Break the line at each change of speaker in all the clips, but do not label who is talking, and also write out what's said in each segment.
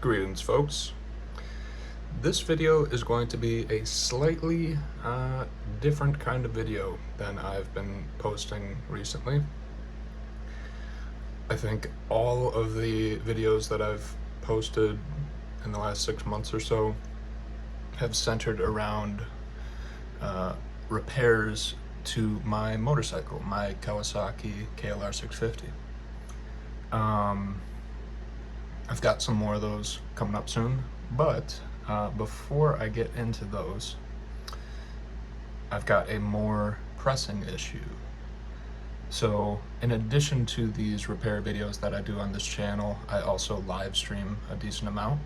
Greetings, folks. This video is going to be a slightly different kind of video than I've been posting recently. I think all of the videos that I've posted in the last 6 months or so have centered around repairs to my motorcycle, my Kawasaki KLR 650. I've got some more of those coming up soon, but before I get into those, I've got a more pressing issue. So in addition to these repair videos that I do on this channel, I also live stream a decent amount.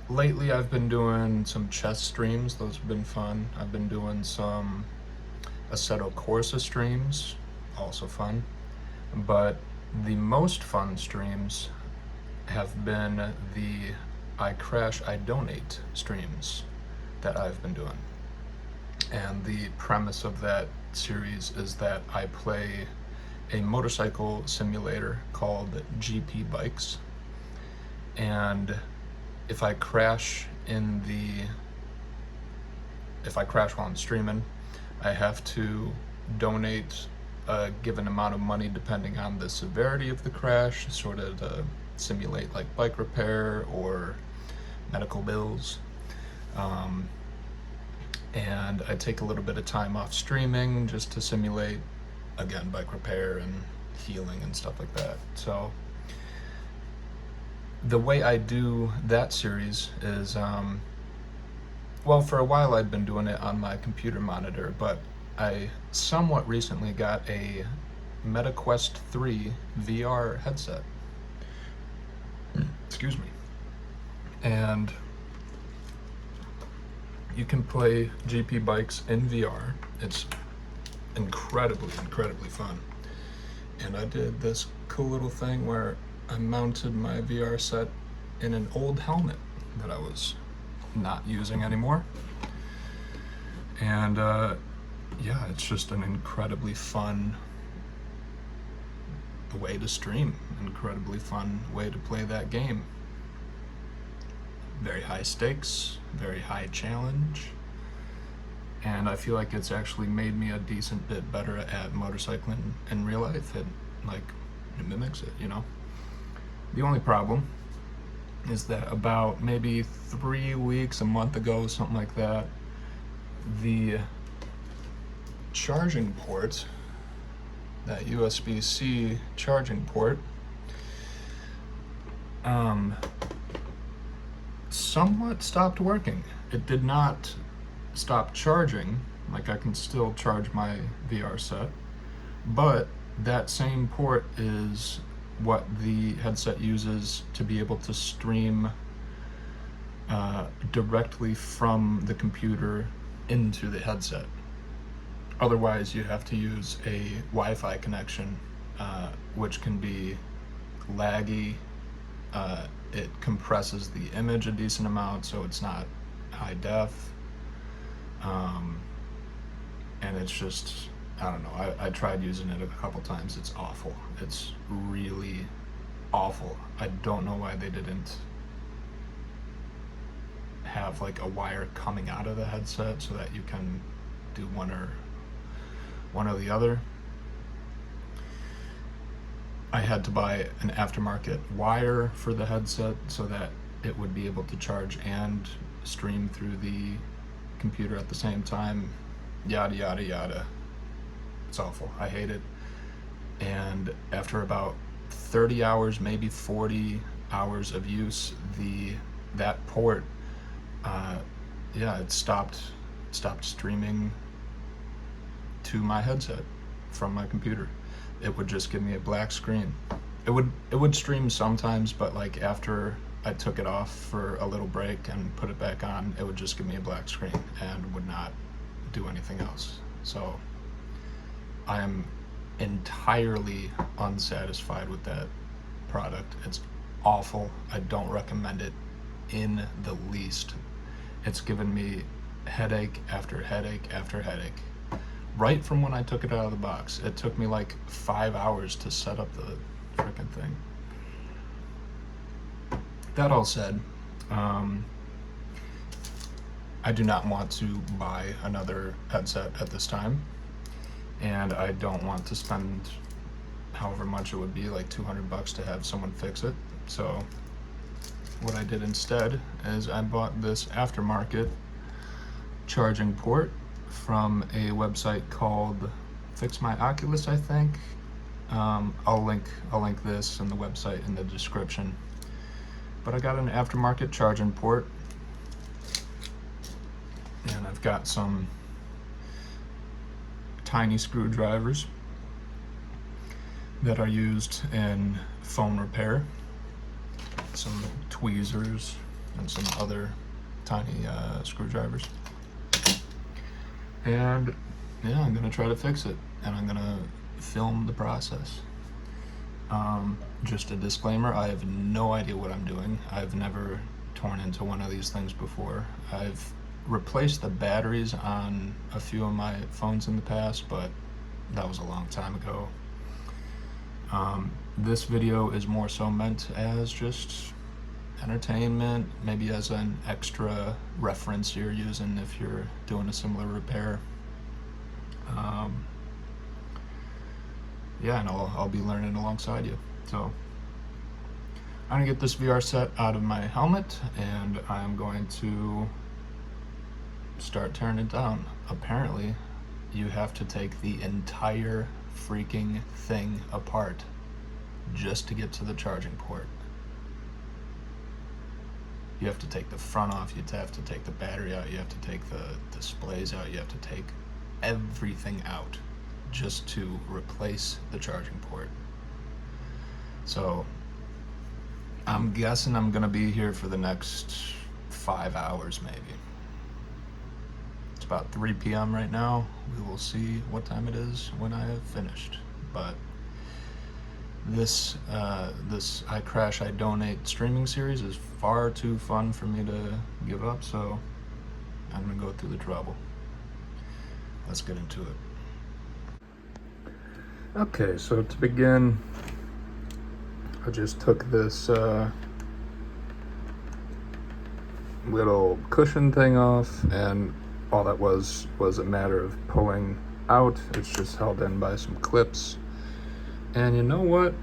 Lately I've been doing some chess streams, those have been fun. I've been doing some Assetto Corsa streams, also fun. But the most fun streams have been the I Crash, I Donate streams that I've been doing. And the premise of that series is that I play a motorcycle simulator called GP Bikes. And if I crash while I'm streaming, I have to donate a given amount of money depending on the severity of the crash, sort of to simulate like bike repair or medical bills. And I take a little bit of time off streaming just to simulate, again, bike repair and healing and stuff like that. So the way I do that series is, well, for a while I'd been doing it on my computer monitor, but I somewhat recently got a MetaQuest 3 VR headset. Excuse me. And you can play GP Bikes in VR. It's incredibly fun. And I did this cool little thing where I mounted my VR set in an old helmet that I was not using anymore. And yeah, it's just an incredibly fun way to stream, incredibly fun way to play that game. Very high stakes, very high challenge, and I feel like it's actually made me a decent bit better at motorcycling in real life. It mimics it, you know? The only problem is that about maybe 3 weeks, a month ago, something like that, the charging port, that USB-C charging port, somewhat stopped working. It did not stop charging, like I can still charge my VR set, but that same port is what the headset uses to be able to stream directly from the computer into the headset. Otherwise, you have to use a Wi-Fi connection, which can be laggy. It compresses the image a decent amount, so it's not high def. And it's just, I don't know, I tried using it a couple times. It's awful. It's really awful. I don't know why they didn't have like a wire coming out of the headset so that you can do one or the other. I had to buy an aftermarket wire for the headset so that it would be able to charge and stream through the computer at the same time. Yada yada yada. It's awful. I hate it. And after about 30 hours, maybe 40 hours of use, that port, it stopped streaming to my headset from my computer. It would just give me a black screen. It would stream sometimes, but like after I took it off for a little break and put it back on, it would just give me a black screen and would not do anything else. So I am entirely unsatisfied with that product. It's awful. I don't recommend it in the least. It's given me headache after headache after headache. Right from when I took it out of the box. It took me like 5 hours to set up the frickin' thing. that all said, I do not want to buy another headset at this time, and I don't want to spend however much it would be, like $200 to have someone fix it. So what I did instead is I bought this aftermarket charging port from a website called Fix My Oculus, I think. I'll link this and the website in the description. But I got an aftermarket charging port, and I've got some tiny screwdrivers that are used in phone repair, some tweezers, and some other tiny screwdrivers. And yeah, I'm gonna try to fix it, and I'm gonna film the process. Just a disclaimer, I have no idea what I'm doing. I've never torn into one of these things before. I've replaced the batteries on a few of my phones in the past, but that was a long time ago. This video is more so meant as just entertainment, maybe as an extra reference you're using if you're doing a similar repair. Yeah, and I'll be learning alongside you. So I'm gonna get this VR set out of my helmet, and I'm going to start tearing it down. Apparently, you have to take the entire freaking thing apart just to get to the charging port. You have to take the front off, you have to take the battery out, you have to take the displays out, you have to take everything out just to replace the charging port. So I'm guessing I'm gonna be here for the next 5 hours maybe. It's about 3 p.m. right now. We will see what time it is when I have finished. But this I Crash, I Donate streaming series is far too fun for me to give up, so I'm gonna go through the trouble. Let's get into it. Okay, so to begin, I just took this little cushion thing off, and all that was a matter of pulling out. It's just held in by some clips. And you know what?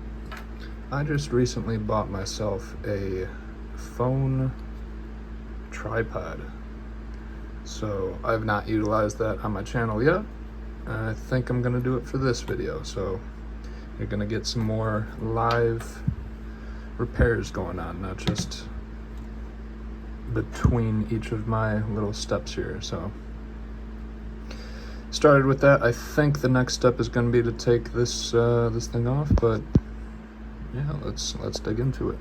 I just recently bought myself a phone tripod. So I've not utilized that on my channel yet. I think I'm gonna do it for this video. So you're gonna get some more live repairs going on, not just between each of my little steps here. So started with that. I think the next step is going to be to take this this thing off, but yeah, let's dig into it.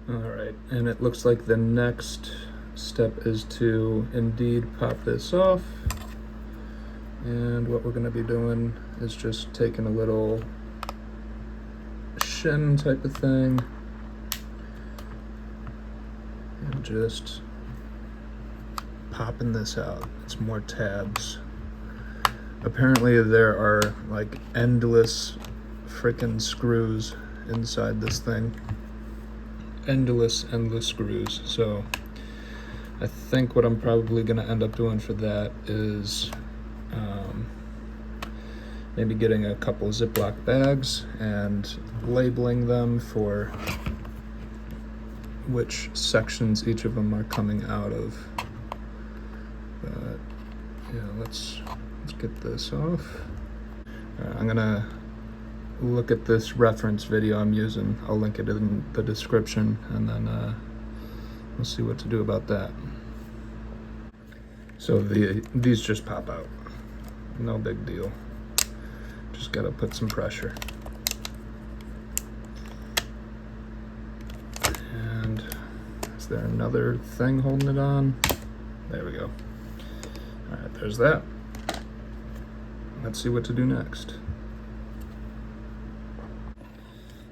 All right, and it looks like the next step is to indeed pop this off. And what we're going to be doing is just taking a little shim type of thing and just popping this out. It's more tabs. Apparently there are like endless freaking screws inside this thing. Endless screws. So I think what I'm probably gonna end up doing for that is maybe getting a couple Ziploc bags and labeling them for which sections each of them are coming out of. But yeah, let's get this off. I'm gonna look at this reference video I'm using. I'll link it in the description, and then we'll see what to do about that. So these just pop out. No big deal. Just gotta put some pressure. And is there another thing holding it on? There we go. All right, there's that. Let's see what to do next.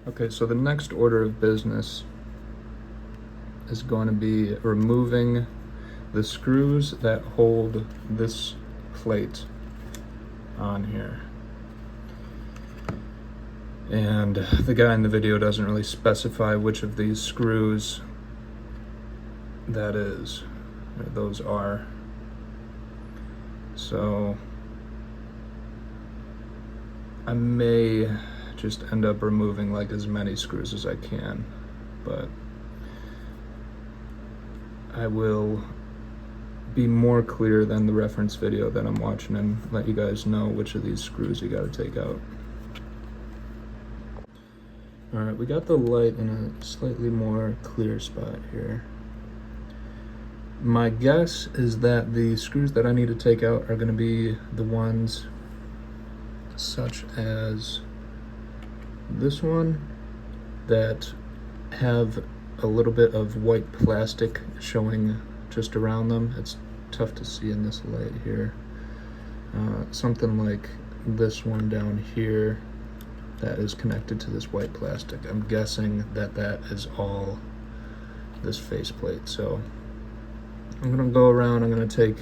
Okay, so the next order of business is going to be removing the screws that hold this plate on here. And the guy in the video doesn't really specify which of these screws that is, or those are. So I may just end up removing like as many screws as I can, but I will be more clear than the reference video that I'm watching and let you guys know which of these screws you gotta take out. All right, we got the light in a slightly more clear spot here. My guess is that the screws that I need to take out are gonna be the ones such as this one that have a little bit of white plastic showing just around them. It's tough to see in this light here. Something like this one down here that is connected to this white plastic. I'm guessing that that is all this faceplate. So I'm gonna go around, I'm gonna take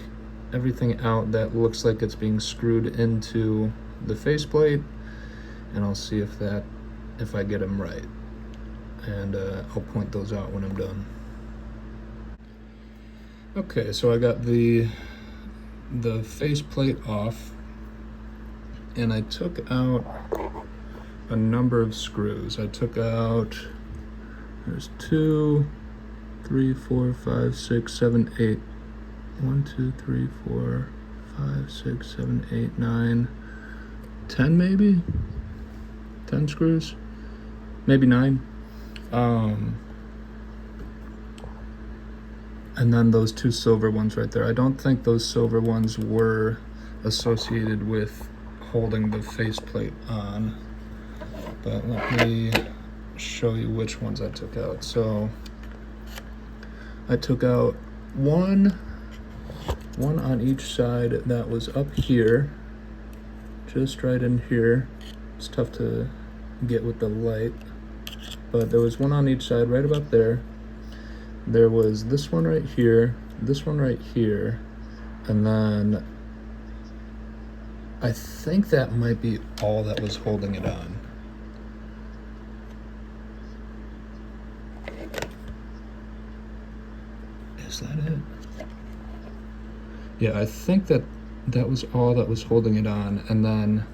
everything out that looks like it's being screwed into the faceplate, and I'll see if I get them right. And I'll point those out when I'm done. Okay, so I got the faceplate off, and I took out a number of screws. I took out, there's 2, 3, 4, 5, 6, 7, 8. 1, 2, 3, 4, 5, 6, 7, 8, 9, 10 maybe? 10 screws? Maybe 9. And then those 2 silver ones right there. I don't think those silver ones were associated with holding the faceplate on, but let me show you which ones I took out. So I took out one on each side that was up here, just right in here. It's tough to get with the light, but there was one on each side right about there. There was this one right here, this one right here, and then I think that might be all that was holding it on. Is that it? Yeah, I think that was all that was holding it on, and then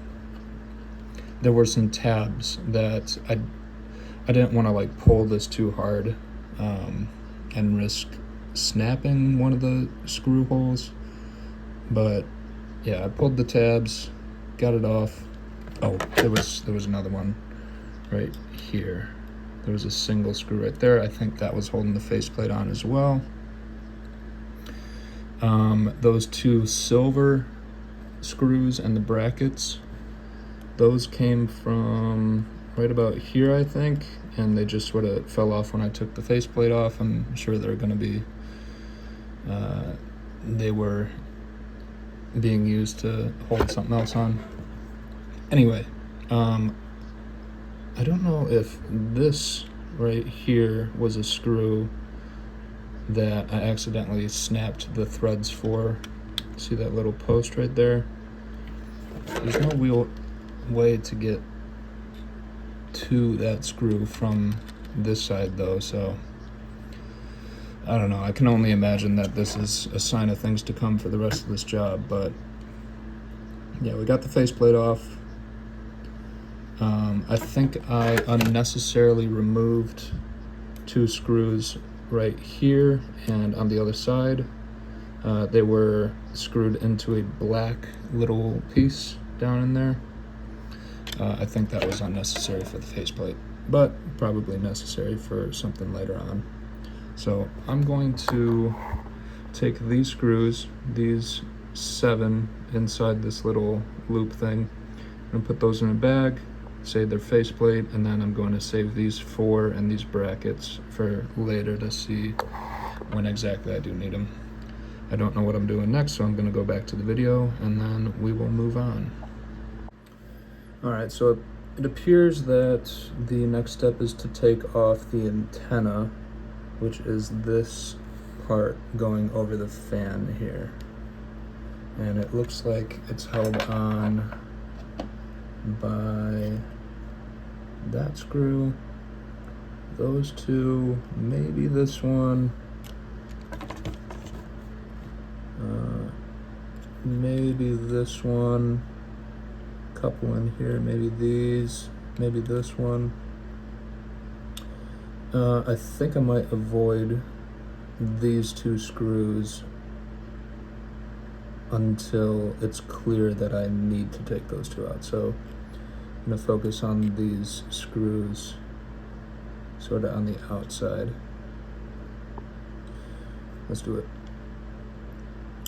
there were some tabs that I didn't want to like pull this too hard and risk snapping one of the screw holes, but yeah, I pulled the tabs, got it off. Oh, there was another one right here. There was a single screw right there. I think that was holding the faceplate on as well. Those 2 silver screws and the brackets, those came from right about here, I think, and they just sort of fell off when I took the faceplate off. I'm sure they're going to be, they were being used to hold something else on. Anyway, I don't know if this right here was a screw that I accidentally snapped the threads for. See that little post right there? There's no way to get to that screw from this side though, so I don't know. I can only imagine that this is a sign of things to come for the rest of this job, but yeah, we got the faceplate off. I think I unnecessarily removed 2 screws right here and on the other side. They were screwed into a black little piece down in there. I think that was unnecessary for the faceplate, but probably necessary for something later on. So I'm going to take these screws, these 7 inside this little loop thing, and put those in a bag, save their faceplate, and then I'm going to save these 4 and these brackets for later to see when exactly I do need them. I don't know what I'm doing next, so I'm going to go back to the video and then we will move on. Alright, so it appears that the next step is to take off the antenna, which is this part going over the fan here. And it looks like it's held on by that screw, those two, maybe this one, maybe this one, couple in here, maybe these, maybe this one. I think I might avoid these two screws until it's clear that I need to take those two out. So I'm gonna focus on these screws sort of on the outside. Let's do it.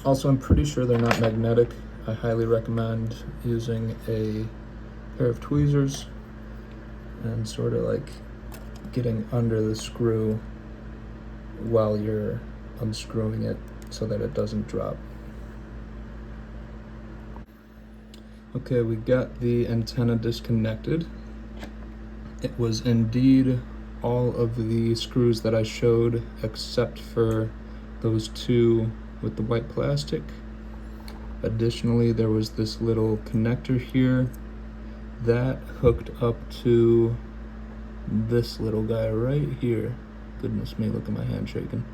Also, I'm pretty sure they're not magnetic. I highly recommend using a pair of tweezers and sort of like getting under the screw while you're unscrewing it so that it doesn't drop. Okay, we got the antenna disconnected. It was indeed all of the screws that I showed except for those two with the white plastic. Additionally, there was this little connector here that hooked up to this little guy right here. Goodness me, look at my hand shaking.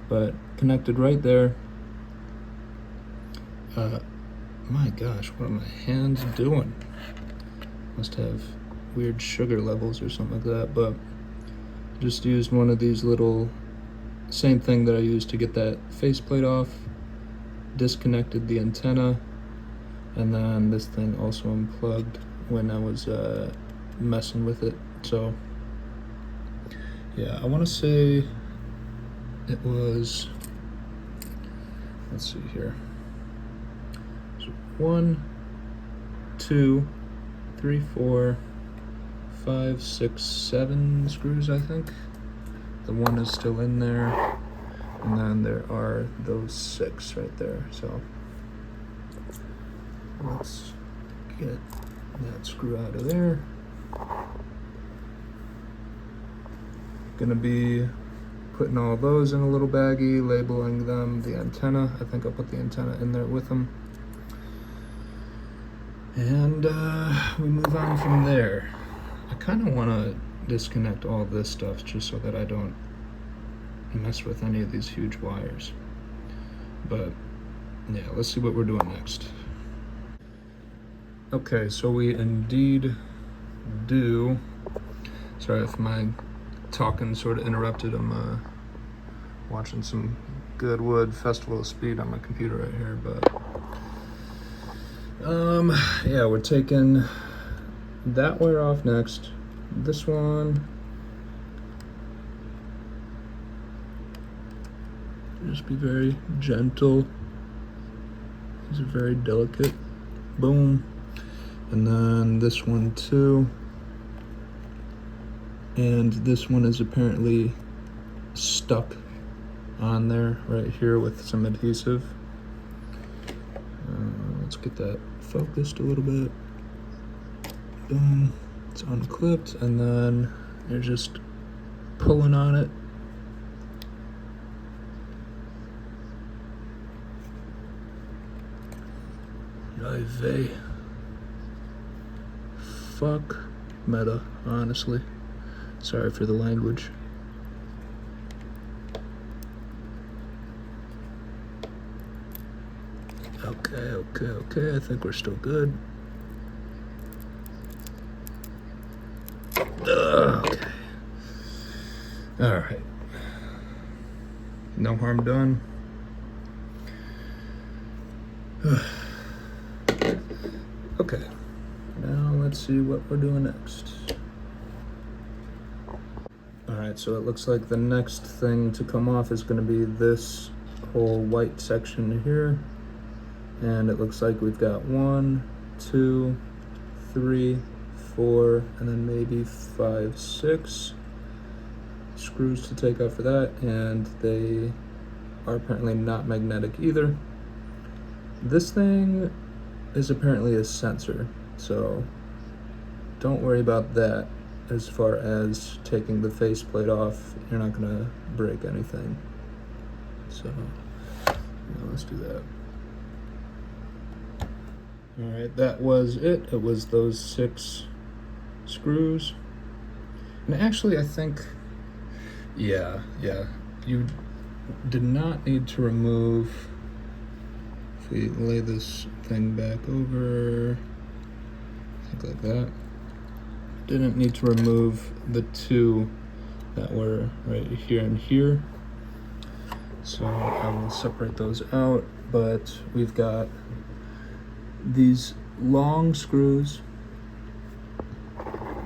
But connected right there. My gosh, what are my hands doing? Must have weird sugar levels or something like that, but just used one of these little, same thing that I used to get that faceplate off, disconnected the antenna, and then this thing also unplugged when I was messing with it. So yeah, I want to say it was, let's see here, so 1, 2, 3, 4, 5, 6, 7 screws, I think. The one is still in there, and then there are those 6 right there. So let's get that screw out of there. Gonna be putting all those in a little baggie, labeling them the antenna. I think I'll put the antenna in there with them. And we move on from there. I kind of want to disconnect all this stuff just so that I don't mess with any of these huge wires. But yeah, let's see what we're doing next. Okay, so we indeed do. Sorry if my talking sort of interrupted. I'm watching some Goodwood Festival of Speed on my computer right here, but yeah, we're taking that wire off next. This one, just be very gentle. These are very delicate. Boom. And then this one too. And this one is apparently stuck on there right here with some adhesive. Let's get that focused a little bit. Boom. It's unclipped, and then you're just pulling on it. Vey. Fuck meta, honestly. Sorry for the language. Okay, I think we're still good. Okay. Alright. No harm done. Okay. Now let's see what we're doing next. Alright, so it looks like the next thing to come off is going to be this whole white section here. And it looks like we've got 1, 2, 3, 4, and then maybe 5, 6 screws to take out for that, and they are apparently not magnetic either. This thing is apparently a sensor, so don't worry about that. As far as taking the faceplate off, you're not gonna break anything. So yeah, let's do that. All right, that was it. It was those 6 screws. And actually, I think, yeah, you did not need to remove, if we lay this thing back over, I think like that, didn't need to remove the two that were right here and here. So I will separate those out, but we've got these long screws.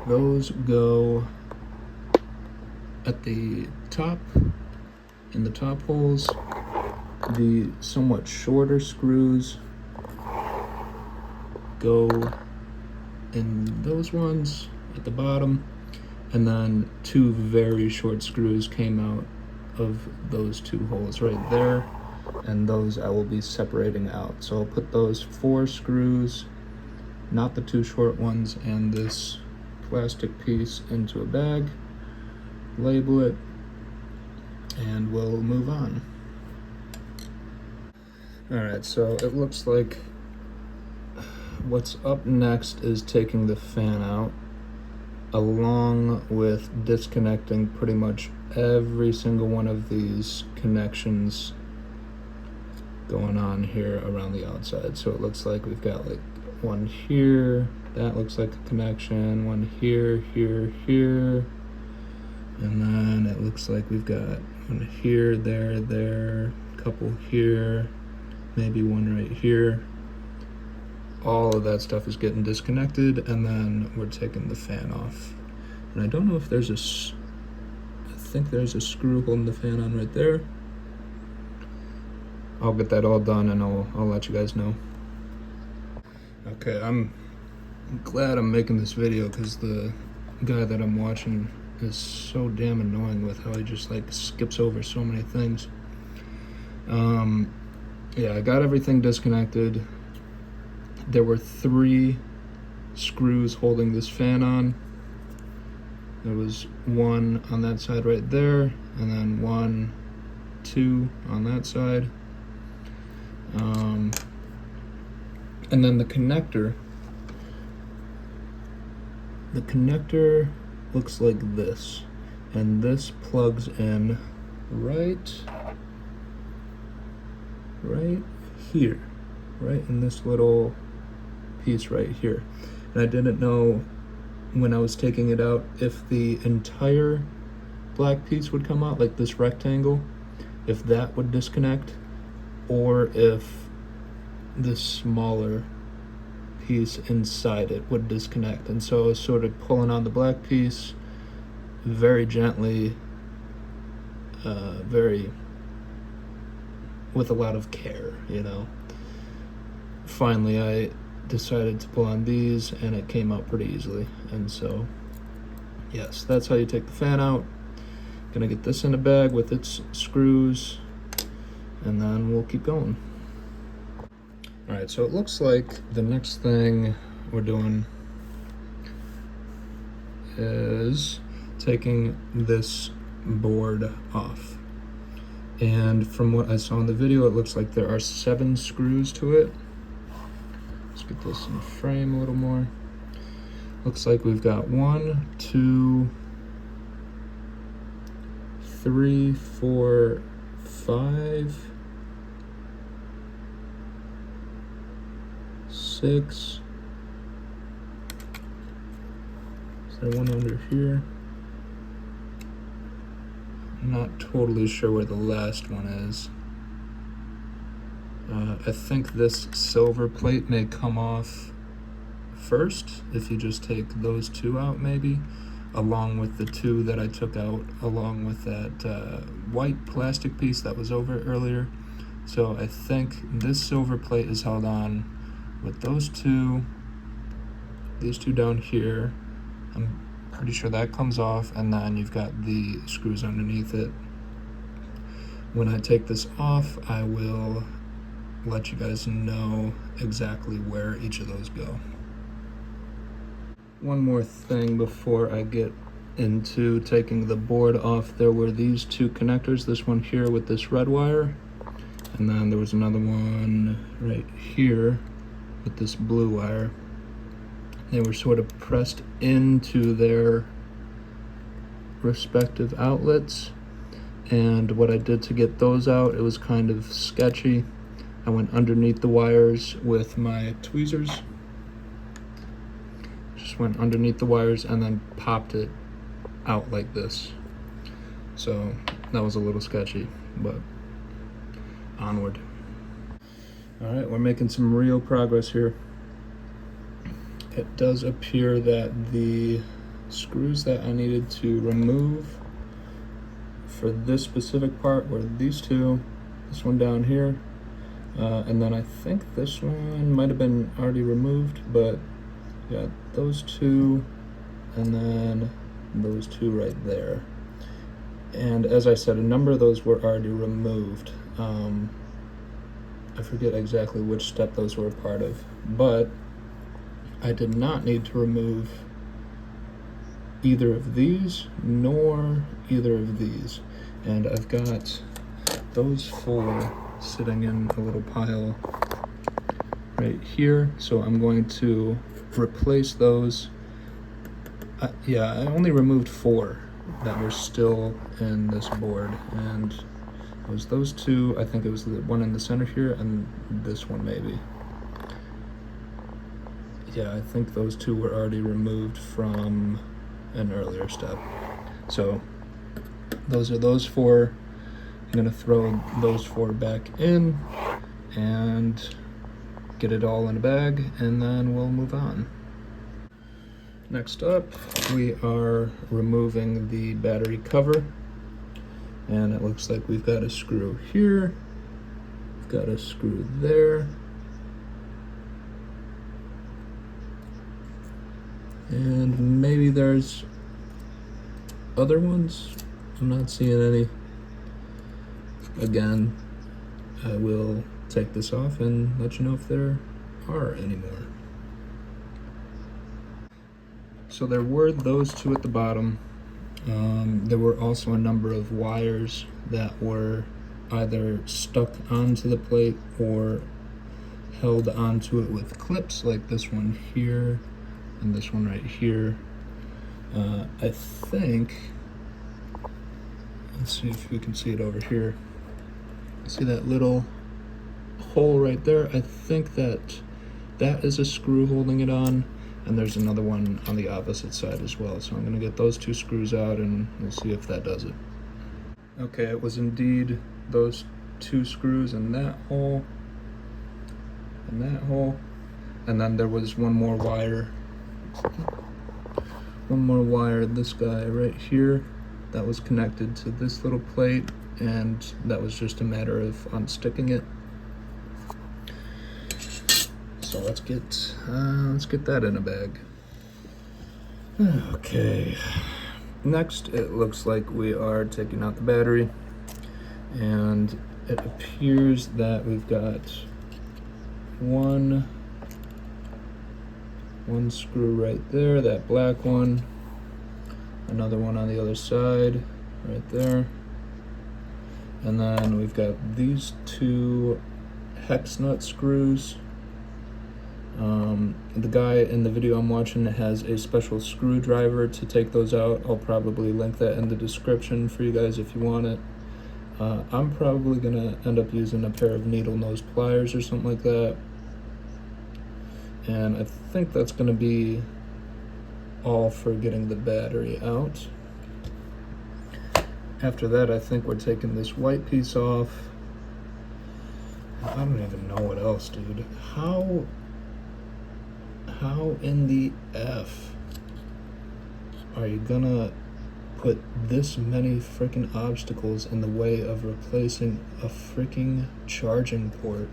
Those go at the top, in the top holes. The somewhat shorter screws go in those ones at the bottom, and then two very short screws came out of those two holes right there, and those I will be separating out. So I'll put those 4 screws, not the 2 short ones, and this plastic piece into a bag, label it, and we'll move on. Alright, so it looks like what's up next is taking the fan out, along with disconnecting pretty much every single one of these connections going on here around the outside. So it looks like we've got like one here, that looks like a connection, one here, here, here, and then it looks like we've got one here, there, a couple here, maybe one right here. All of that stuff is getting disconnected, and then we're taking the fan off. And I don't know if there's I think there's a screw holding the fan on right there. I'll get that all done and I'll let you guys know. Okay, I'm glad I'm making this video because the guy that I'm watching is so damn annoying with how he just like skips over so many things. Yeah, I got everything disconnected. There were 3 screws holding this fan on. There was one on that side right there, and then 1, 2 on that side. And then the connector looks like this, and this plugs in right here, right in this little piece right here. And I didn't know when I was taking it out if the entire black piece would come out, like this rectangle, if that would disconnect, or if this smaller piece inside it would disconnect. And so I was sort of pulling on the black piece very gently, with a lot of care, you know. Finally, I decided to pull on these, and it came out pretty easily. And so, yes, that's how you take the fan out. Gonna get this in a bag with its screws, and then we'll keep going. All right, so it looks like the next thing we're doing is taking this board off. And from what I saw in the video, it looks like there are 7 screws to it. Let's get this in frame a little more. Looks like we've got 1, 2, 3, 4, 5, 6. Is there one under here? I'm not totally sure where the last one is. I think this silver plate may come off first if you just take those 2 out, maybe, along with the 2 that I took out, along with that white plastic piece that was over earlier. So I think this silver plate is held on with those 2, these 2 down here. I'm pretty sure that comes off, and then you've got the screws underneath it. When I take this off, I will let you guys know exactly where each of those go. One more thing before I get into taking the board off. There were these 2 connectors, this one here with this red wire, and then there was another one right here with this blue wire. They were sort of pressed into their respective outlets, and what I did to get those out, it was kind of sketchy. I went underneath the wires with my tweezers. Just went underneath the wires and then popped it out like this. So that was a little sketchy, but onward. All right, we're making some real progress here. It does appear that the screws that I needed to remove for this specific part were these two, this one down here, and then I think this one might have been already removed, but yeah, those two, and then those two right there. And as I said, a number of those were already removed. I forget exactly which step those were a part of, but I did not need to remove either of these nor either of these. And I've got those four sitting in a little pile right here. So I'm going to replace those. Yeah, I only removed four that were still in this board, and it was those two. I think it was the one in the center here and this one maybe. Yeah, I think those two were already removed from an earlier step. So those are those four. I'm gonna throw those four back in and get it all in a bag, and then we'll move on. Next up, we are removing the battery cover, and it looks like we've got a screw here, we've got a screw there, and maybe there's other ones. I'm not seeing any. Again, I will take this off and let you know if there are any more. So there were those two at the bottom. There were also a number of wires that were either stuck onto the plate or held onto it with clips, like this one here and this one right here. I think, let's see if we can see it over here. See that little hole right there? I think that is a screw holding it on, and there's another one on the opposite side as well. So I'm gonna get those two screws out and we'll see if that does it. Okay, it was indeed those two screws in that hole and that hole, and then there was one more wire, this guy right here, that was connected to this little plate, and that was just a matter of unsticking it. So let's get that in a bag. Okay. Next, it looks like we are taking out the battery, and it appears that we've got one screw right there, that black one, another one on the other side right there, and then we've got these two hex nut screws. The guy in the video I'm watching has a special screwdriver to take those out. I'll probably link that in the description for you guys if you want it. I'm probably gonna end up using a pair of needle nose pliers or something like that. And I think that's gonna be all for getting the battery out. After that, I think we're taking this white piece off. I don't even know what else, dude. How in the F are you gonna put this many freaking obstacles in the way of replacing a freaking charging port,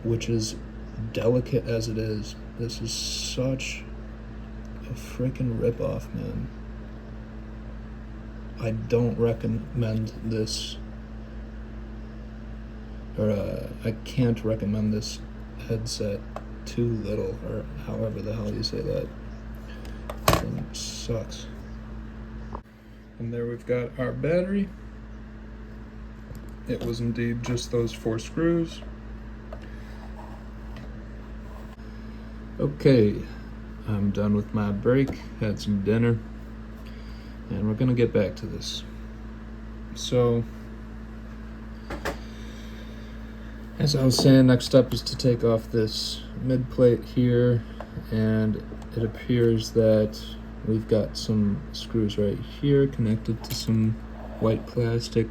which is delicate as it is? This is such a freaking ripoff, man. I don't recommend this, or I can't recommend this headset too little, or however the hell you say that. It sucks. And there we've got our battery. It was indeed just those 4 screws. Okay, I'm done with my break, had some dinner, and we're gonna get back to this. So, as I was saying, next up is to take off this mid plate here, and it appears that we've got some screws right here connected to some white plastic.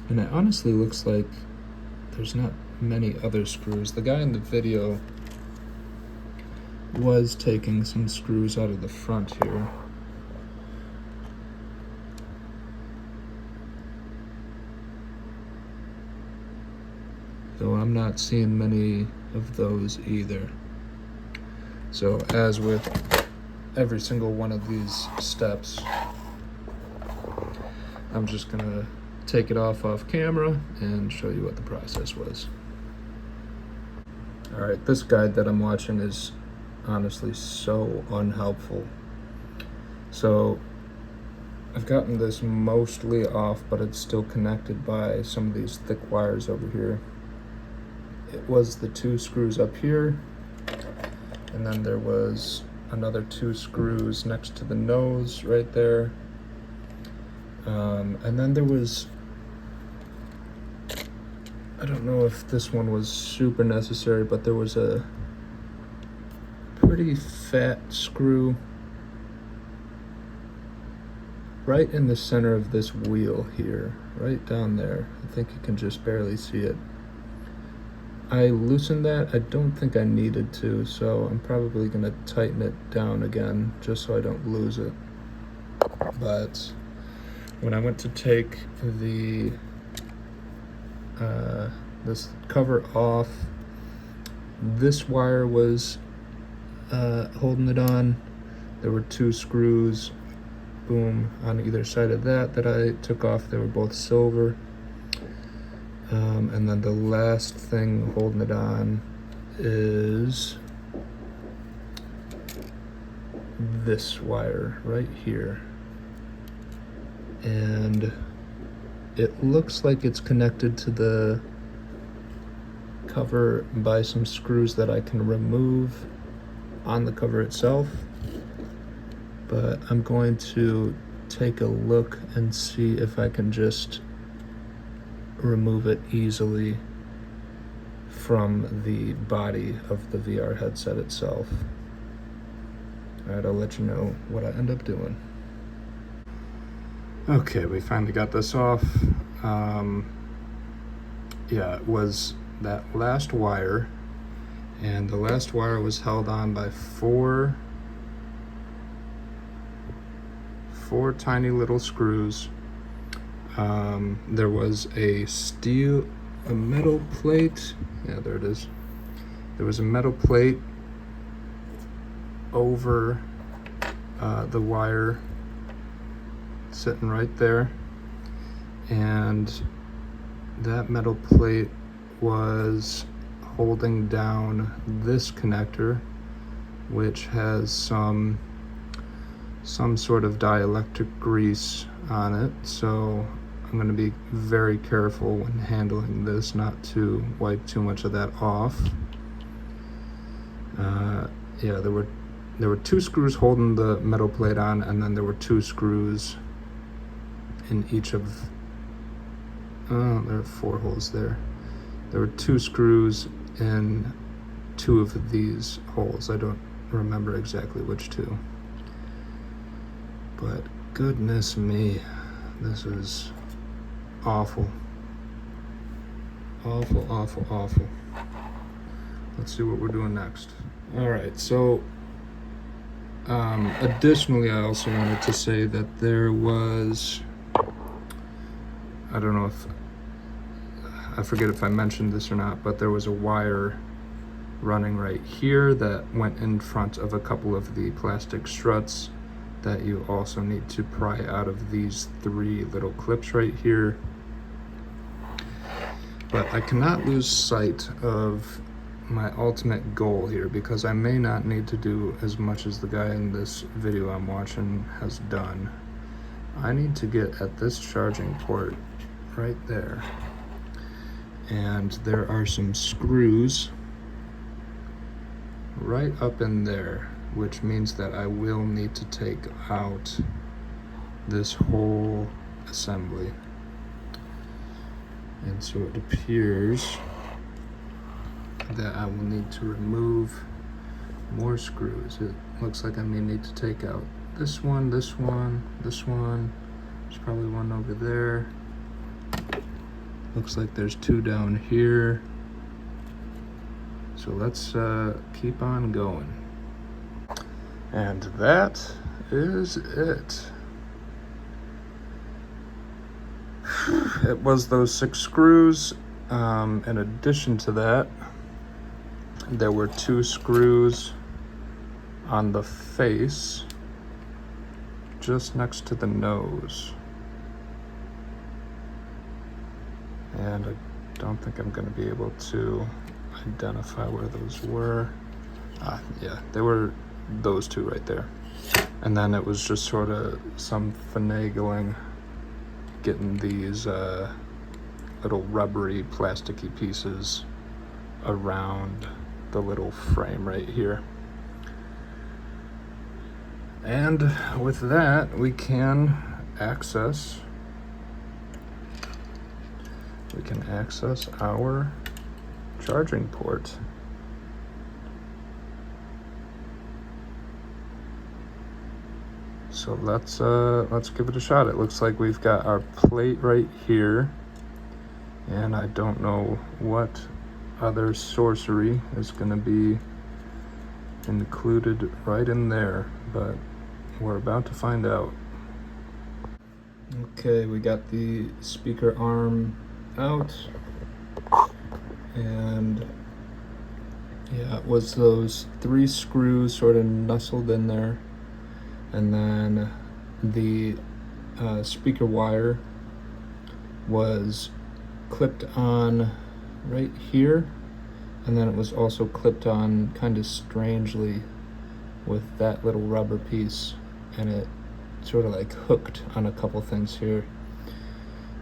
And it honestly looks like there's not many other screws. The guy in the video was taking some screws out of the front here. Though I'm not seeing many of those either. So as with every single one of these steps, I'm just gonna take it off camera and show you what the process was. All right, this guide that I'm watching is honestly so unhelpful. So I've gotten this mostly off, but it's still connected by some of these thick wires over here. It was the 2 screws up here, and then there was another 2 screws next to the nose right there. And then there was, I don't know if this one was super necessary, but there was a pretty fat screw right in the center of this wheel here, right down there. I think you can just barely see it. I loosened that. I don't think I needed to, so I'm probably gonna tighten it down again just so I don't lose it. But when I went to take the this cover off, this wire was holding it on. There were 2 screws, boom, on either side of that I took off. They were both silver. And then the last thing holding it on is this wire right here. And it looks like it's connected to the cover by some screws that I can remove on the cover itself. But I'm going to take a look and see if I can just remove it easily from the body of the VR headset itself. All right, I'll let you know what I end up doing. Okay, we finally got this off. Yeah, it was that last wire, and the last wire was held on by four tiny little screws. There was a metal plate. Yeah, there it is. There was a metal plate over the wire sitting right there, and that metal plate was holding down this connector, which has some sort of dielectric grease on it. So I'm going to be very careful when handling this not to wipe too much of that off. Yeah, there were 2 screws holding the metal plate on, and then there were 2 screws in each of there are 4 holes there. There were 2 screws in 2 of these holes. I don't remember exactly which 2. But goodness me, this is awful. Awful, awful, awful. Let's see what we're doing next. All right, so additionally, I also wanted to say that there was, I don't know if, I forget if I mentioned this or not, but there was a wire running right here that went in front of a couple of the plastic struts that you also need to pry out of these 3 little clips right here. But I cannot lose sight of my ultimate goal here, because I may not need to do as much as the guy in this video I'm watching has done. I need to get at this charging port right there. And there are some screws right up in there, which means that I will need to take out this whole assembly. And so it appears that I will need to remove more screws. It looks like I may need to take out this one, this one, this one. There's probably one over there. Looks like there's two down here. So let's keep on going. And that is it. It was those 6 screws. In addition to that, there were 2 screws on the face, just next to the nose. And I don't think I'm going to be able to identify where those were. Yeah, they were those 2 right there. And then it was just sort of some finagling, getting these little rubbery, plasticky pieces around the little frame right here. And with that, we can access our charging port. So let's give it a shot. It looks like we've got our plate right here, and I don't know what other sorcery is going to be included right in there, but we're about to find out. Okay, we got the speaker arm out, and yeah, it was those 3 screws sort of nestled in there, and then the speaker wire was clipped on right here, and then it was also clipped on kind of strangely with that little rubber piece, and it sort of like hooked on a couple things here,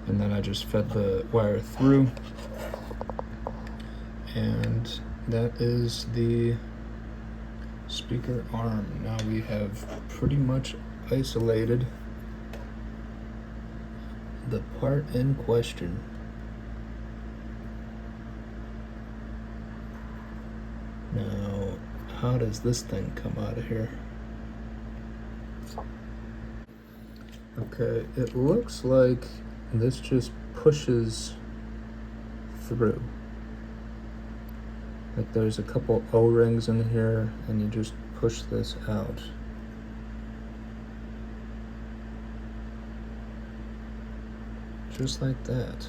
and then I just fed the wire through, and that is the speaker arm. Now we have pretty much isolated the part in question. Now, how does this thing come out of here? Okay, it looks like this just pushes through. Like there's a couple O-rings in here, and you just push this out. Just like that.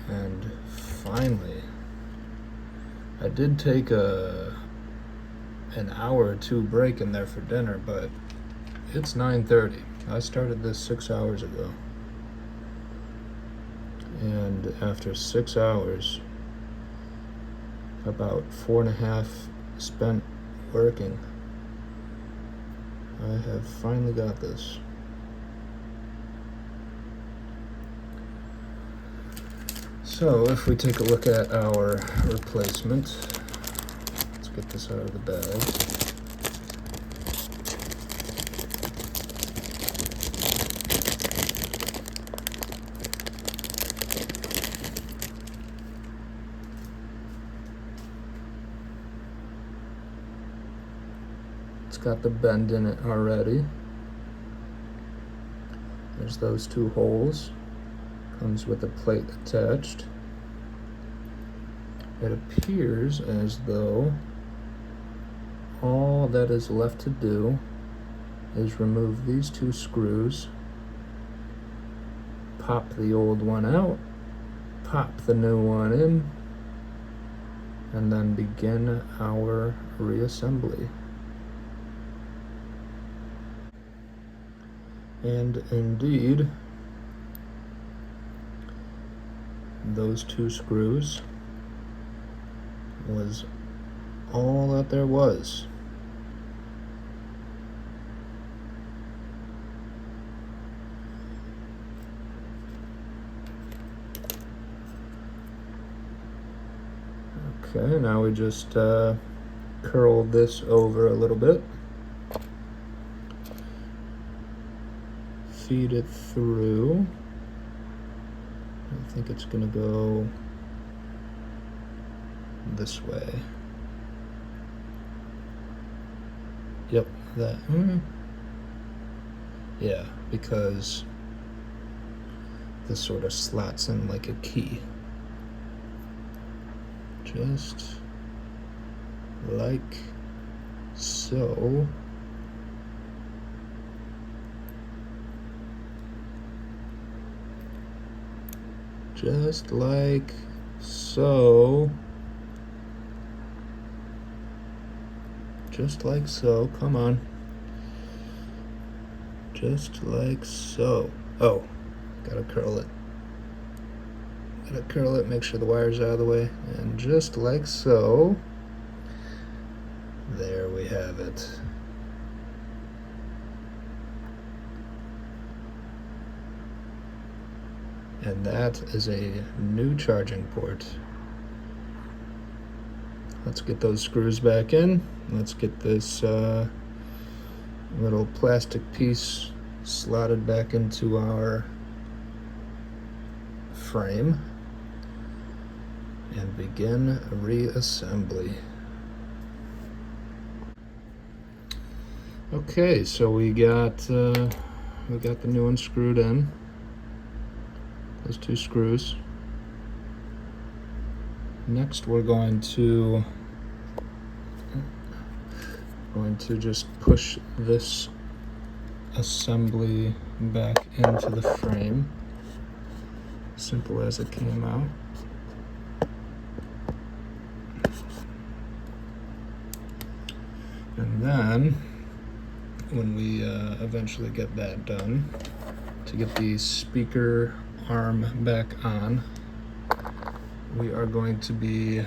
And finally, I did take an hour or 2 break in there for dinner, but it's 9:30. I started this 6 hours ago. And after 6 hours, about 4.5 spent working, I have finally got this. So if we take a look at our replacement, let's get this out of the bag. It's got the bend in it already. There's those 2 holes. Comes with a plate attached. It appears as though all that is left to do is remove these 2 screws, pop the old one out, pop the new one in, and then begin our reassembly. And indeed, those 2 screws was all that there was. Okay, now we just curl this over a little bit. Feed it through. I think it's gonna go this way. Yep, that. Yeah, because this sort of slots in like a key. Just like so. Just like so. Just like so. Come on. Just like so. Oh, gotta curl it. Gotta curl it, make sure the wire's out of the way. And just like so. There we have it. And that is a new charging port. Let's get those screws back in. Let's get this little plastic piece slotted back into our frame and begin reassembly. Okay, so we got the new one screwed in. Those two screws. Next, we're going to just push this assembly back into the frame. Simple as it came out. And then, when we eventually get that done, to get the speaker arm back on, we are going to be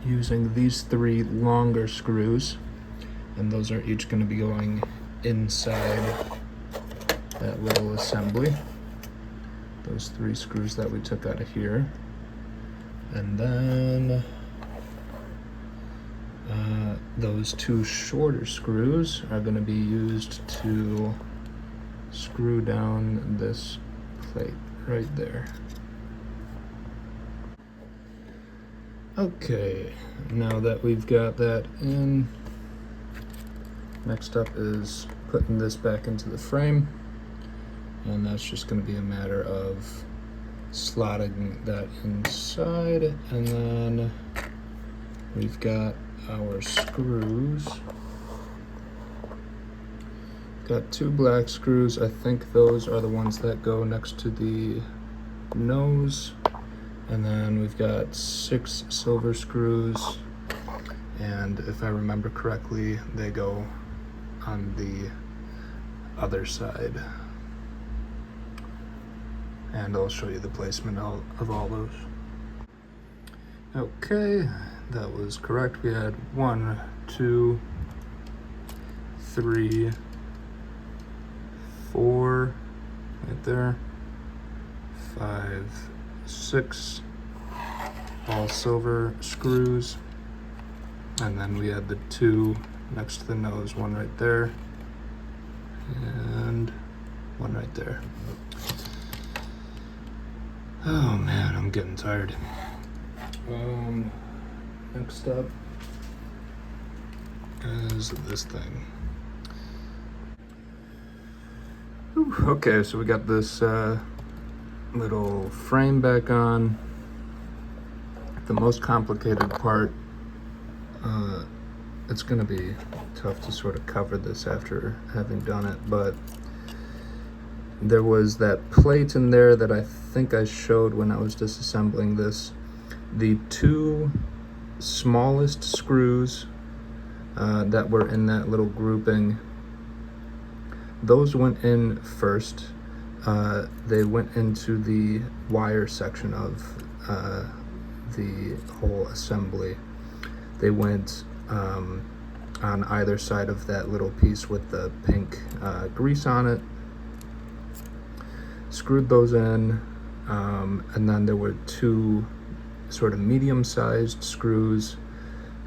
using these 3 longer screws, and those are each going to be going inside that little assembly. Those 3 screws that we took out of here. And then those 2 shorter screws are going to be used to screw down this plate right there. Okay, now that we've got that in, next up is putting this back into the frame, and that's just going to be a matter of slotting that inside, and then we've got our screws. Got 2 black screws. I think those are the ones that go next to the nose. And then we've got 6 silver screws. And if I remember correctly, they go on the other side. And I'll show you the placement of all those. Okay, that was correct. We had 1, 2, 3, 4 right there, 5, 6 all silver screws, and then we had the 2 next to the nose, 1 right there and 1 right there. Oh man, I'm getting tired. Next up is this thing. Okay, so we got this little frame back on. The most complicated part, it's gonna be tough to sort of cover this after having done it, but there was that plate in there that I think I showed when I was disassembling this. The 2 smallest screws that were in that little grouping, those went in first. They went into the wire section of the whole assembly. They went on either side of that little piece with the pink grease on it. Screwed those in. And then there were two sort of medium-sized screws.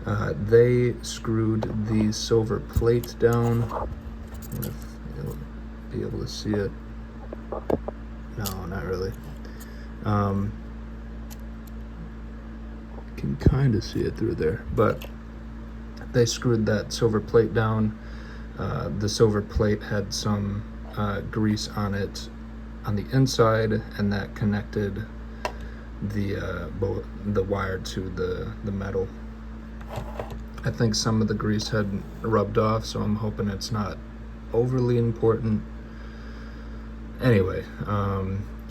They screwed the silver plate down. I don't know if you'll be able to see it. No, not really. Can kind of see it through there, but they screwed that silver plate down. The silver plate had some grease on it on the inside, and that connected the wire to the metal. I think some of the grease had rubbed off, so I'm hoping it's not overly important. Anyway,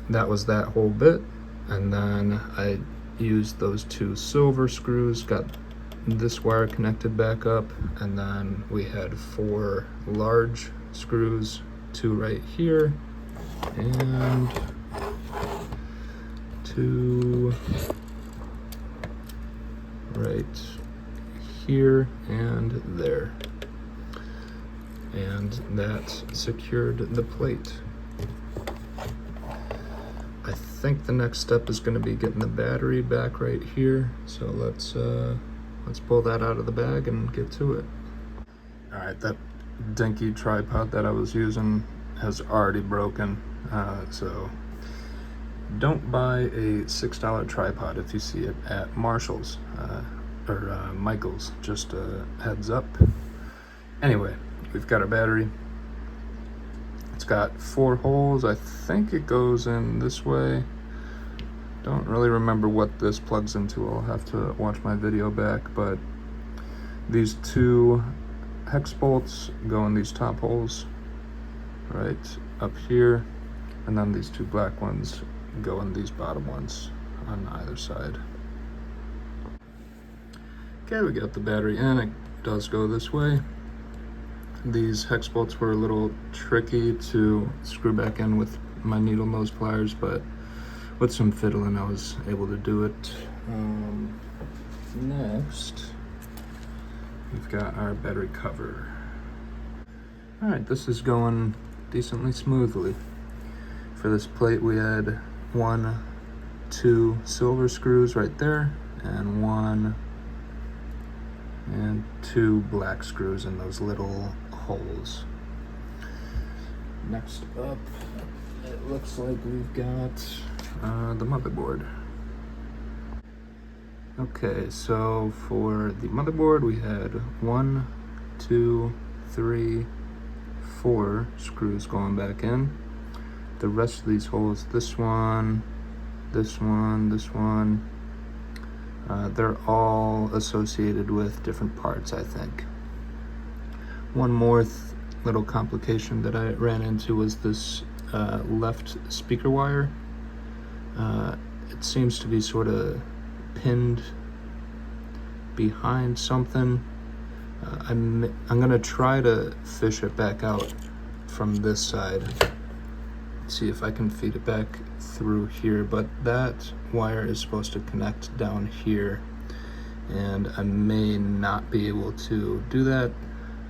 that was that whole bit, and then I used those two silver screws, got this wire connected back up, and then we had 4 large screws, 2 right here, and 2 right here and there. And that secured the plate. I think the next step is going to be getting the battery back right here. So let's pull that out of the bag and get to it. All right, that dinky tripod that I was using has already broken. So don't buy a $6 tripod if you see it at Marshall's or Michael's. Just a heads up. Anyway, we've got our battery. It's got 4 holes. I think it goes in this way. Don't really remember what this plugs into. I'll have to watch my video back, but these 2 hex bolts go in these top holes right up here, and then these 2 black ones go in these bottom ones on either side. Okay, we got the battery in. It does go this way. These hex bolts were a little tricky to screw back in with my needle nose pliers, but with some fiddling I was able to do it. Next, we've got our battery cover. All right, this is going decently smoothly. For this plate we had 1, 2 silver screws right there, and 1 and 2 black screws in those little holes. Next up, it looks like we've got the motherboard. Okay, so for the motherboard we had 1, 2, 3, 4 screws going back in. The rest of these holes, this one, this one, this one, they're all associated with different parts, I think. One more little complication that I ran into was this left speaker wire. It seems to be sort of pinned behind something. I'm gonna try to fish it back out from this side, see if I can feed it back through here, but that wire is supposed to connect down here, and I may not be able to do that.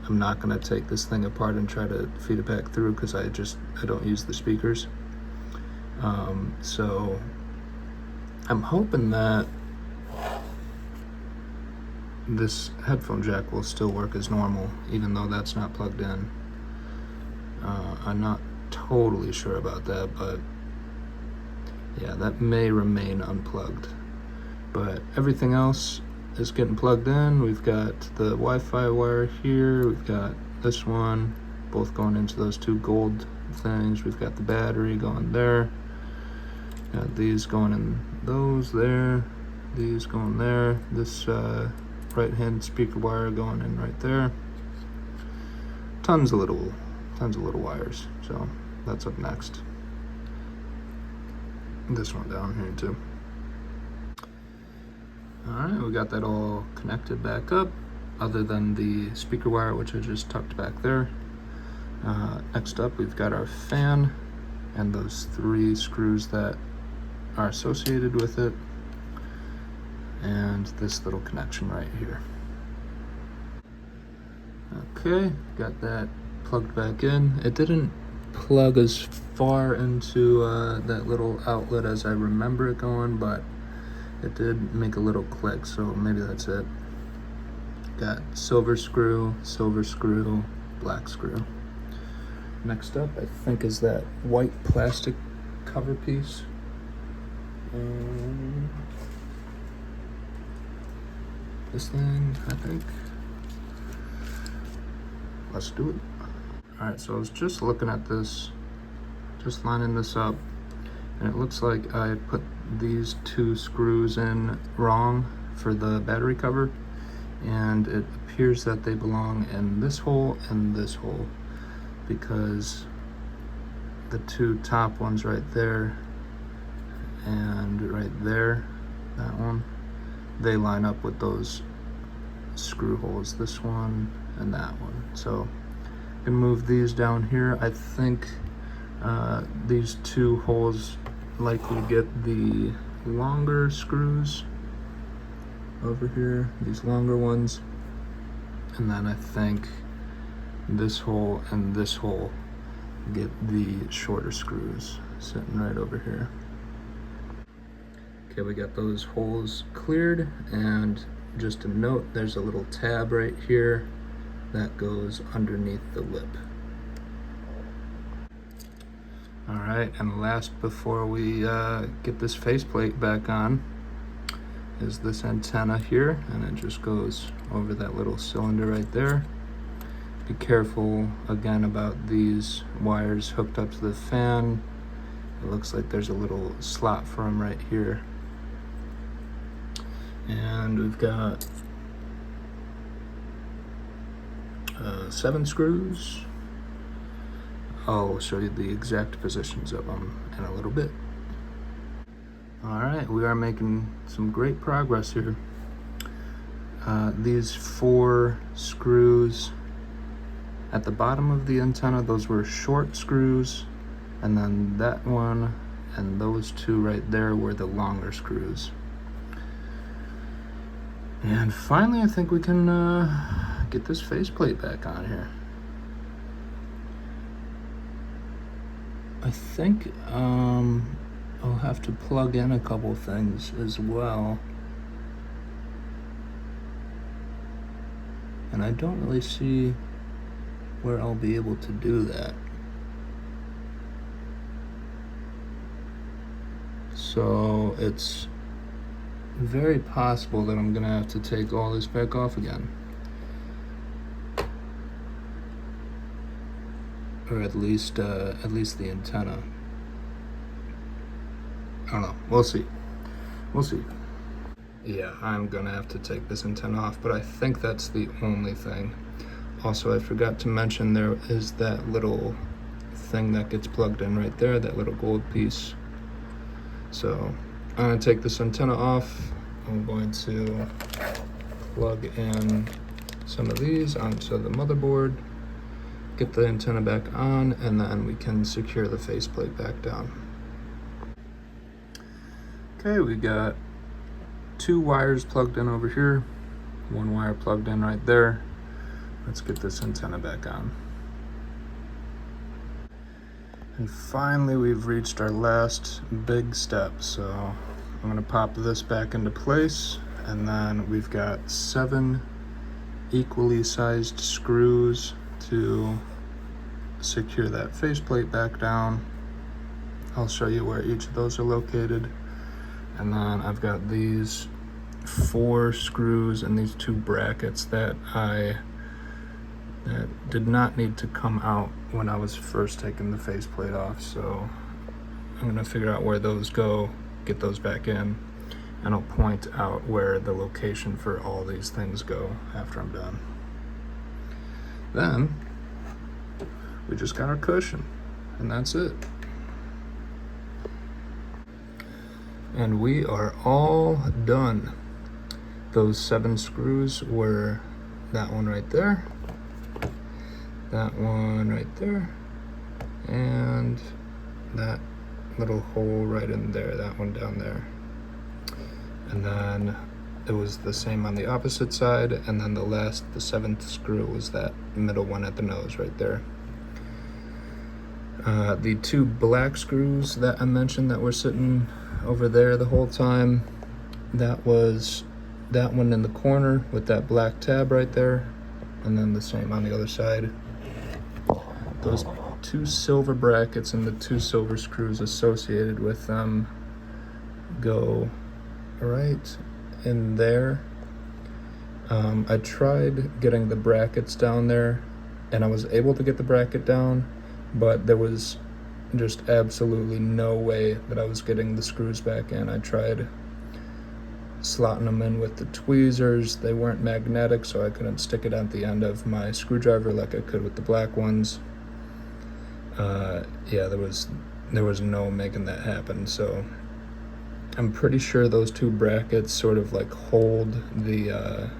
I'm not gonna take this thing apart and try to feed it back through because I don't use the speakers. So I'm hoping that this headphone jack will still work as normal, even though that's not plugged in. I'm not totally sure about that, but yeah, that may remain unplugged. But everything else is getting plugged in. We've got the Wi-Fi wire here, we've got this one, both going into those 2 gold things. We've got the battery going there, got these going in those there, these going there, this right hand speaker wire going in right there. Tons of little wires. So that's up next. This one down here too. All right, we got that all connected back up, other than the speaker wire, which I just tucked back there. Next up, we've got our fan and those 3 screws that are associated with it, and this little connection right here. Okay, got that plugged back in. It didn't plug as far into that little outlet as I remember it going, but it did make a little click, so maybe that's it. Got silver screw, black screw. Next up, I think, is that white plastic cover piece. This thing, I think. Let's do it. All right, so I was just looking at this, just lining this up, and it looks like I put these two screws in wrong for the battery cover, and it appears that they belong in this hole and this hole, because the two top ones right there and right there, that one, they line up with those screw holes, this one and that one. So I'm gonna move these down here. I think these two holes likely get the longer screws over here, these longer ones, and then I think this hole and this hole get the shorter screws sitting right over here. Okay, we got those holes cleared, and just a note, there's a little tab right here that goes underneath the lip. All right, and last before we get this faceplate back on is this antenna here, and it just goes over that little cylinder right there. Be careful again about these wires hooked up to the fan. It looks like there's a little slot for them right here. And we've got 7 screws. I'll show you the exact positions of them in a little bit. All right, we are making some great progress here. These 4 screws at the bottom of the antenna, those were short screws, and then that one and those 2 right there were the longer screws. And finally, I think we can get this faceplate back on here. I think I'll have to plug in a couple things as well. And I don't really see where I'll be able to do that. So it's very possible that I'm gonna have to take all this back off again. Or at least the antenna. I don't know, we'll see. We'll see. Yeah, I'm gonna have to take this antenna off, but I think that's the only thing. Also, I forgot to mention there is that little thing that gets plugged in right there, that little gold piece. So I'm gonna take this antenna off. I'm going to plug in some of these onto the motherboard, get the antenna back on, and then we can secure the faceplate back down. Okay, we got 2 wires plugged in over here, 1 wire plugged in right there. Let's get this antenna back on. And finally, we've reached our last big step. So I'm gonna pop this back into place, and then we've got 7 equally sized screws to secure that faceplate back down. I'll show you where each of those are located. And then I've got these 4 screws and these 2 brackets that did not need to come out when I was first taking the faceplate off. So I'm gonna figure out where those go, get those back in, and I'll point out where the location for all these things go after I'm done. Then we just got our cushion, and that's it. And we are all done. Those 7 screws were that one right there, that one right there, and that little hole right in there, that one down there. And then it was the same on the opposite side, and then the 7th screw was that middle one at the nose right there. The two black screws that I mentioned that were sitting over there the whole time, that was that one in the corner with that black tab right there, and then the same on the other side. Those two silver brackets and the two silver screws associated with them go right in there. I tried getting the brackets down there, and I was able to get the bracket down, but there was just absolutely no way that I was getting the screws back in. I tried slotting them in with the tweezers. They weren't magnetic, so I couldn't stick it at the end of my screwdriver like I could with the black ones. Yeah, there was no making that happen. So I'm pretty sure those two brackets sort of like hold the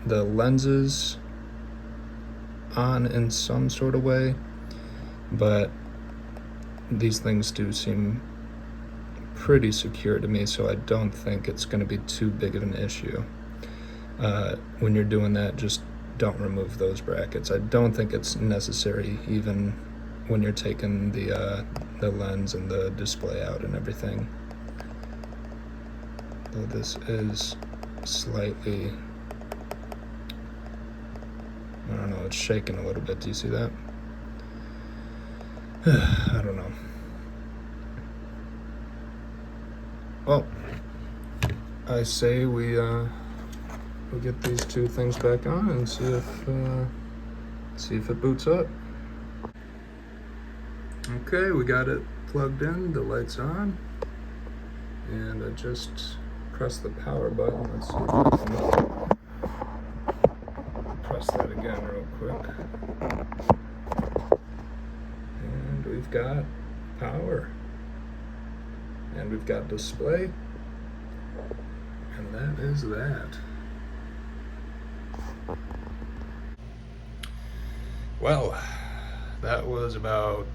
lenses on in some sort of way, but these things do seem pretty secure to me, so I don't think it's going to be too big of an issue. When you're doing that, just don't remove those brackets. I don't think it's necessary even when you're taking the lens and the display out and everything. Though this is slightly, I don't know, it's shaking a little bit. Do you see that? I don't know. Well, I say we get these two things back on and see if it boots up. Okay, we got it plugged in, the light's on, and I just pressed the power button. Let's see if I can press that again real quick. And we've got power. And we've got display. And that is that. Well, that was about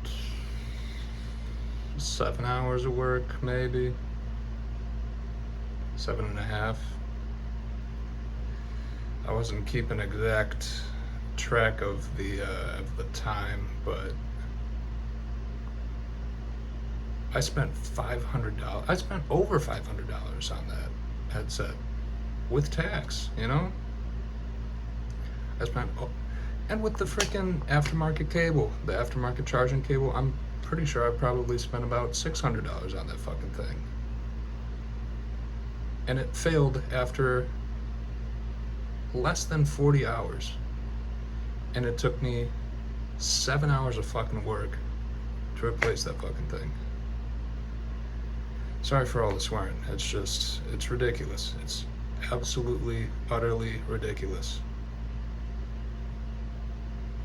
7 hours of work, maybe 7.5. I wasn't keeping exact track of the time, but I spent $500. I spent over $500 on that headset with tax. You know, I spent, and with the freaking aftermarket cable, the aftermarket charging cable, I'm pretty sure I probably spent about $600 on that fucking thing. And it failed after less than 40 hours. And it took me 7 hours of fucking work to replace that fucking thing. Sorry for all the swearing. It's ridiculous. It's absolutely, utterly ridiculous.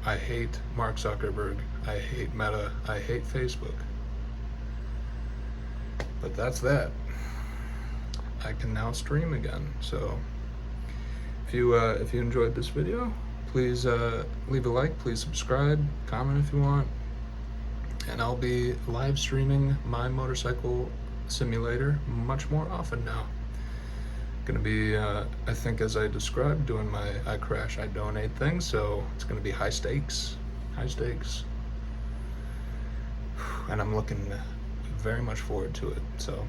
I hate Mark Zuckerberg. I hate Meta. I hate Facebook. But that's that. I can now stream again. So if you enjoyed this video, please leave a like, please subscribe, comment if you want, and I'll be live streaming my motorcycle simulator much more often now. Gonna be, I think as I described, doing my I crash, I donate thing, so it's gonna be high stakes, and I'm looking very much forward to it. So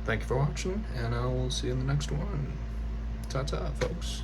thank you for watching, and I will see you in the next one. Ta-ta, folks.